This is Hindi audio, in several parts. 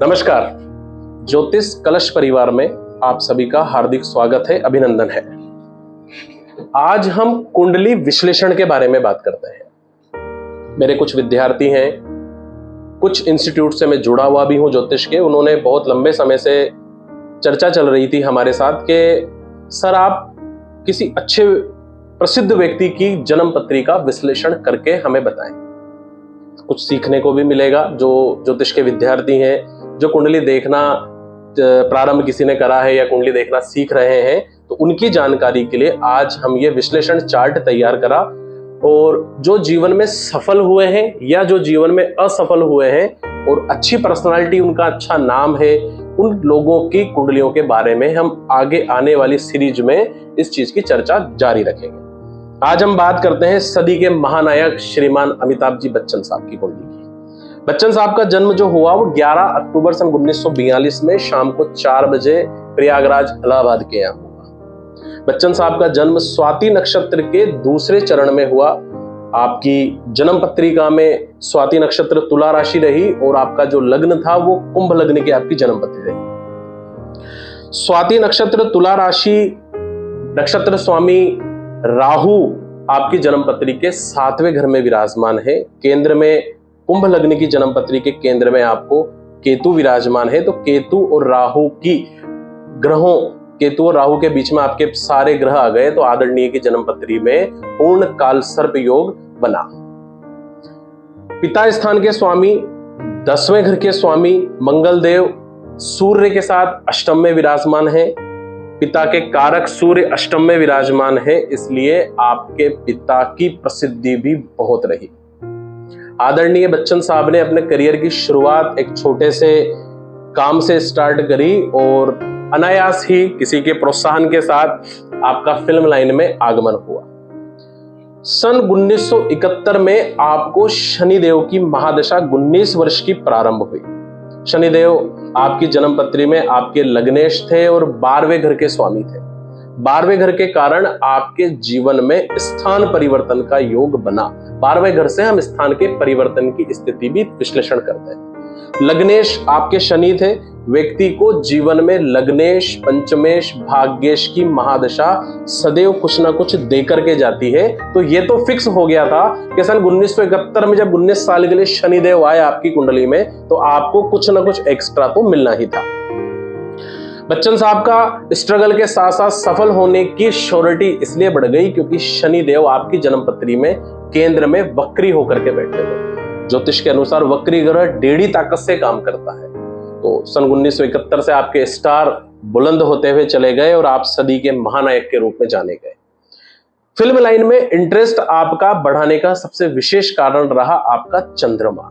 नमस्कार। ज्योतिष कलश परिवार में आप सभी का हार्दिक स्वागत है, अभिनंदन है। आज हम कुंडली विश्लेषण के बारे में बात करते हैं। मेरे कुछ विद्यार्थी हैं, कुछ इंस्टीट्यूट से मैं जुड़ा हुआ भी हूं ज्योतिष के। उन्होंने बहुत लंबे समय से चर्चा चल रही थी हमारे साथ कि सर आप किसी अच्छे प्रसिद्ध व्यक्ति की जन्म पत्रिका विश्लेषण करके हमें बताएं, कुछ सीखने को भी मिलेगा। जो ज्योतिष के विद्यार्थी हैं, जो कुंडली देखना प्रारंभ किसी ने करा है या कुंडली देखना सीख रहे हैं, तो उनकी जानकारी के लिए आज हम ये विश्लेषण चार्ट तैयार करा। और जो जीवन में सफल हुए हैं या जो जीवन में असफल हुए हैं और अच्छी पर्सनालिटी, उनका अच्छा नाम है, उन लोगों की कुंडलियों के बारे में हम आगे आने वाली सीरीज में इस चीज की चर्चा जारी रखेंगे। आज हम बात करते हैं सदी के महानायक श्रीमान अमिताभ जी बच्चन साहब की कुंडली की। बच्चन साहब का जन्म जो हुआ वो 11 अक्टूबर सन 1942 में शाम को 4 बजे प्रयागराज इलाहाबाद के यहाँ हुआ। बच्चन साहब का जन्म स्वाति नक्षत्र के दूसरे चरण में हुआ। आपकी जन्म पत्रिका में स्वाति नक्षत्र तुला राशि रही और आपका जो लग्न था वो कुंभ लग्न की आपकी जन्म पत्री रही। स्वाति नक्षत्र तुला राशि, नक्षत्र स्वामी राहु आपकी जन्म पत्री के 7वें घर में विराजमान है। केंद्र में कुंभ लग्न की जन्म पत्री के केंद्र में आपको केतु विराजमान है। तो केतु और राहु की ग्रहों, केतु और राहु के बीच में आपके सारे ग्रह आ गए, तो आदरणीय की जन्म पत्री में पूर्ण काल सर्प योग बना। पिता स्थान के स्वामी, 10वें घर के स्वामी मंगल देव सूर्य के साथ अष्टम में विराजमान है। पिता के कारक सूर्य अष्टम में विराजमान है, इसलिए आपके पिता की प्रसिद्धि भी बहुत रही। आदरणीय बच्चन साहब ने अपने करियर की शुरुआत एक छोटे से काम से स्टार्ट करी और अनायास ही किसी के प्रोत्साहन के साथ आपका फिल्म लाइन में आगमन हुआ। सन 1971 में आपको शनिदेव की महादशा 19 वर्ष की प्रारंभ हुई। शनिदेव आपकी जन्म पत्री में आपके लग्नेश थे और 12वें घर के स्वामी थे। 12वें घर के कारण आपके जीवन में स्थान परिवर्तन का योग बना। 12वें घर से हम स्थान के परिवर्तन की स्थिति भी विश्लेषण करते हैं। लग्नेश आपके शनि थे। व्यक्ति को जीवन में लग्नेश, पंचमेश, भाग्येश की महादशा सदैव कुछ ना कुछ देकर के जाती है। तो ये तो फिक्स हो गया था कि सन 1971 में जब 19 साल के लिए शनिदेव आए आपकी कुंडली में, तो आपको कुछ ना कुछ एक्स्ट्रा तो मिलना ही था। बच्चन साहब का स्ट्रगल के साथ साथ सफल होने की श्योरिटी इसलिए बढ़ गई क्योंकि शनिदेव आपकी जन्म पत्री में केंद्र में वक्री होकर के बैठे थे। ज्योतिष के अनुसार वक्री ग्रह 1.5 ताकत से काम करता है। तो सन 1971 से आपके स्टार बुलंद होते हुए चले गए और आप सदी के महानायक के रूप में जाने गए। फिल्म लाइन में इंटरेस्ट आपका बढ़ाने का सबसे विशेष कारण रहा आपका चंद्रमा,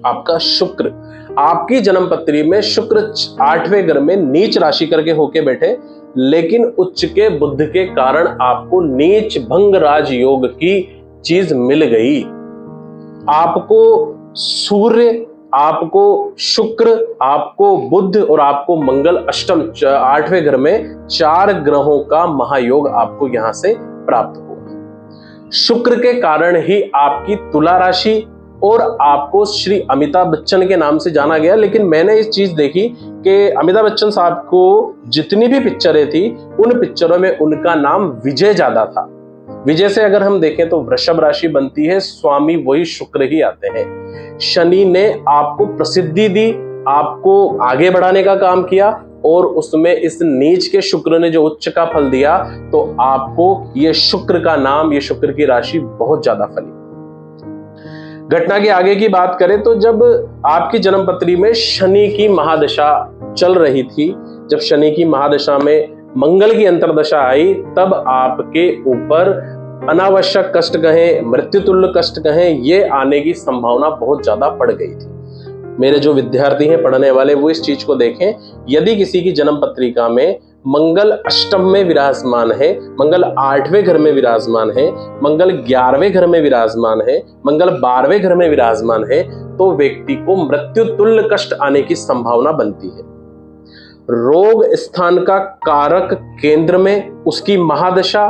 आपका शुक्र। आपकी जन्म पत्री में शुक्र 8वें घर में नीच राशि करके होके बैठे, लेकिन उच्च के बुध के कारण आपको नीच भंग राज योग की चीज मिल गई। आपको सूर्य, आपको शुक्र, आपको बुध और आपको मंगल अष्टम 8वें घर में 4 ग्रहों का महायोग आपको यहां से प्राप्त हुआ। शुक्र के कारण ही आपकी तुला राशि और आपको श्री अमिताभ बच्चन के नाम से जाना गया। लेकिन मैंने इस चीज देखी कि अमिताभ बच्चन साहब को जितनी भी पिक्चरें थी, उन पिक्चरों में उनका नाम विजय ज्यादा था। विजय से अगर हम देखें तो वृषभ राशि बनती है, स्वामी वही शुक्र ही आते हैं। शनि ने आपको प्रसिद्धि दी, आपको आगे बढ़ाने का काम किया और उसमें इस नीच के शुक्र ने जो उच्च का फल दिया, तो आपको ये शुक्र का नाम, ये शुक्र की राशि बहुत ज्यादा फली। घटना की आगे की बात करें तो जब आपकी जन्म पत्री में शनि की महादशा चल रही थी, जब शनि की महादशा में मंगल की अंतर्दशा आई, तब आपके ऊपर अनावश्यक कष्ट कहें, मृत्युतुल्य कष्ट कहें, ये आने की संभावना बहुत ज्यादा बढ़ गई थी। मेरे जो विद्यार्थी हैं, पढ़ने वाले, वो इस चीज को देखें। यदि किसी की जन्म पत्रिका में मंगल अष्टम में विराजमान है, मंगल 8वें घर में विराजमान है, मंगल 11वें घर में विराजमान है, मंगल 12वें घर में विराजमान है, तो व्यक्ति को मृत्यु तुल्य कष्ट आने की संभावना बनती है। रोग स्थान का कारक केंद्र में उसकी महादशा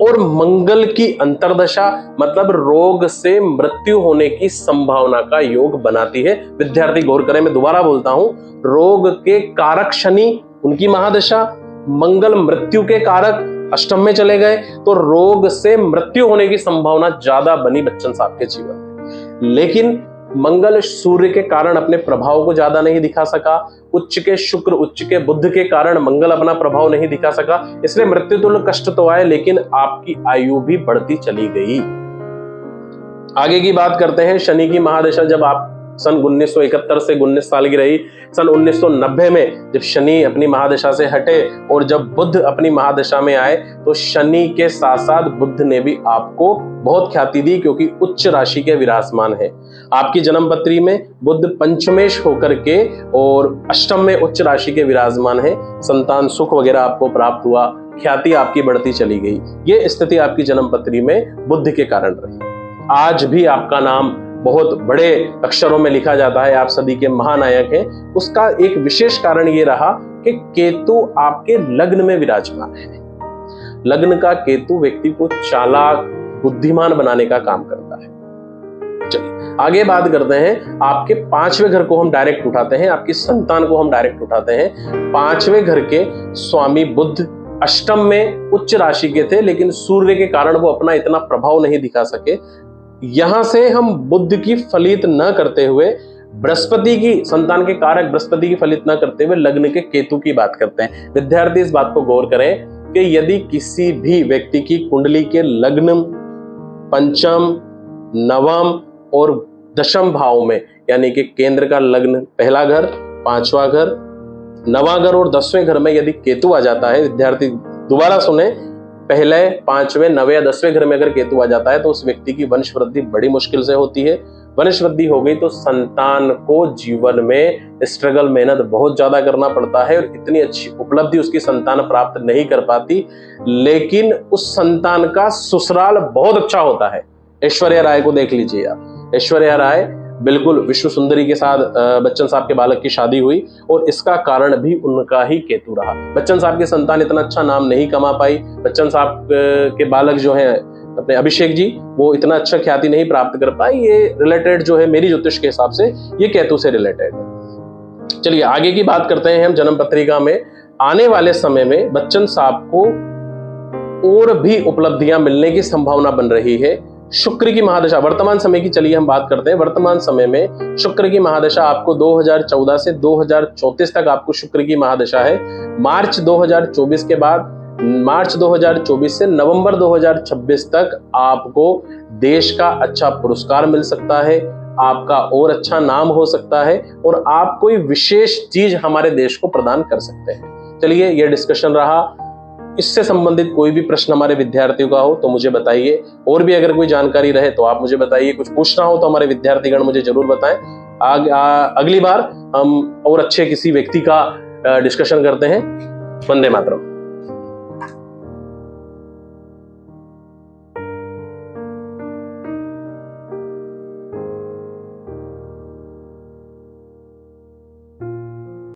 और मंगल की अंतर्दशा मतलब रोग से मृत्यु होने की संभावना का योग बनाती है। विद्यार्थी गौर करें, मैं दोबारा बोलता हूं, रोग के कारक शनि उनकी महादशा, मंगल मृत्यु के कारक अष्टम में चले गए तो रोग से मृत्यु होने की संभावना ज्यादा बनी बच्चन साहब के जीवन में। लेकिन मंगल सूर्य के कारण अपने प्रभाव को ज्यादा नहीं दिखा सका, उच्च के शुक्र उच्च के बुध के कारण मंगल अपना प्रभाव नहीं दिखा सका, इसलिए मृत्यु तुल्य कष्ट तो आए लेकिन आपकी आयु भी बढ़ती चली गई। आगे की बात करते हैं। शनि की महादशा जब आप सन 1971 से 19 साल की रही, सन 1990 में जब शनि अपनी महादशा से हटे और जब बुध अपनी महादशा में आए तो शनि के साथ साथ बुध ने भी आपको बहुत ख्याति दी, क्योंकि उच्च राशि के विराजमान है। आपकी जन्म पत्री में बुध पंचमेश होकर के और अष्टम में उच्च राशि के विराजमान है। संतान सुख वगैरह आपको प्राप्त हुआ, ख्याति आपकी बढ़ती चली गई। ये स्थिति आपकी जन्म पत्री में बुध के कारण रही। आज भी आपका नाम बहुत बड़े अक्षरों में लिखा जाता है, आप सदी के महानायक हैं। उसका एक विशेष कारण ये रहा कि केतु आपके लग्न में विराजमान है। लग्न का केतु व्यक्ति को चालाक बुद्धिमान बनाने का काम करता है। चलिए आगे बात करते हैं। आपके 5वें घर को हम डायरेक्ट उठाते हैं, आपकी संतान को हम डायरेक्ट उठाते हैं। 5वें घर के स्वामी बुध अष्टम में उच्च राशि के थे, लेकिन सूर्य के कारण वो अपना इतना प्रभाव नहीं दिखा सके। यहां से हम बुध की फलित न करते हुए बृहस्पति की, संतान के कारक बृहस्पति की फलित न करते हुए लग्न के केतु की बात करते हैं। विद्यार्थी इस बात को गौर करें कि यदि किसी भी व्यक्ति की कुंडली के लग्न पंचम, नवम और दशम भाव में, यानी कि केंद्र का लग्न पहला घर, 5वां घर, 9वां घर और 10वें घर में यदि केतु आ जाता है, विद्यार्थी दोबारा सुने, पहले 5वें, 9वें या 10वें घर में अगर केतु आ जाता है तो उस व्यक्ति की वंश वृद्धि बड़ी मुश्किल से होती है। वंश वृद्धि हो गई तो संतान को जीवन में स्ट्रगल, मेहनत बहुत ज्यादा करना पड़ता है और इतनी अच्छी उपलब्धि उसकी संतान प्राप्त नहीं कर पाती। लेकिन उस संतान का ससुराल बहुत अच्छा होता है। ऐश्वर्या राय को देख लीजिए आप, ऐश्वर्या राय बिल्कुल विश्व सुंदरी के साथ बच्चन साहब के बालक की शादी हुई और इसका कारण भी उनका ही केतु रहा। बच्चन साहब की संतान इतना अच्छा नाम नहीं कमा पाई। बच्चन साहब के बालक जो हैं अपने अभिषेक जी, वो इतना अच्छा ख्याति नहीं प्राप्त कर पाए। ये रिलेटेड जो है मेरी ज्योतिष के हिसाब से ये केतु से रिलेटेड है। चलिए आगे की बात करते हैं हम। जन्म पत्रिका में आने वाले समय में बच्चन साहब को और भी उपलब्धियां मिलने की संभावना बन रही है। शुक्र की महादशा वर्तमान समय की, चलिए हम बात करते हैं। वर्तमान समय में शुक्र की महादशा आपको 2014 से 2034 तक आपको शुक्र की महादशा है। मार्च 2024 के बाद, मार्च 2024 से नवंबर 2026 तक आपको देश का अच्छा पुरस्कार मिल सकता है, आपका और अच्छा नाम हो सकता है और आप कोई विशेष चीज हमारे देश को प्रदान कर सकते हैं। चलिए ये डिस्कशन रहा। इससे संबंधित कोई भी प्रश्न हमारे विद्यार्थियों का हो तो मुझे बताइए, और भी अगर कोई जानकारी रहे तो आप मुझे बताइए। कुछ पूछना हो तो हमारे विद्यार्थीगण मुझे जरूर बताएं। अगली बार हम और अच्छे किसी व्यक्ति का डिस्कशन करते हैं। वंदे मातरम।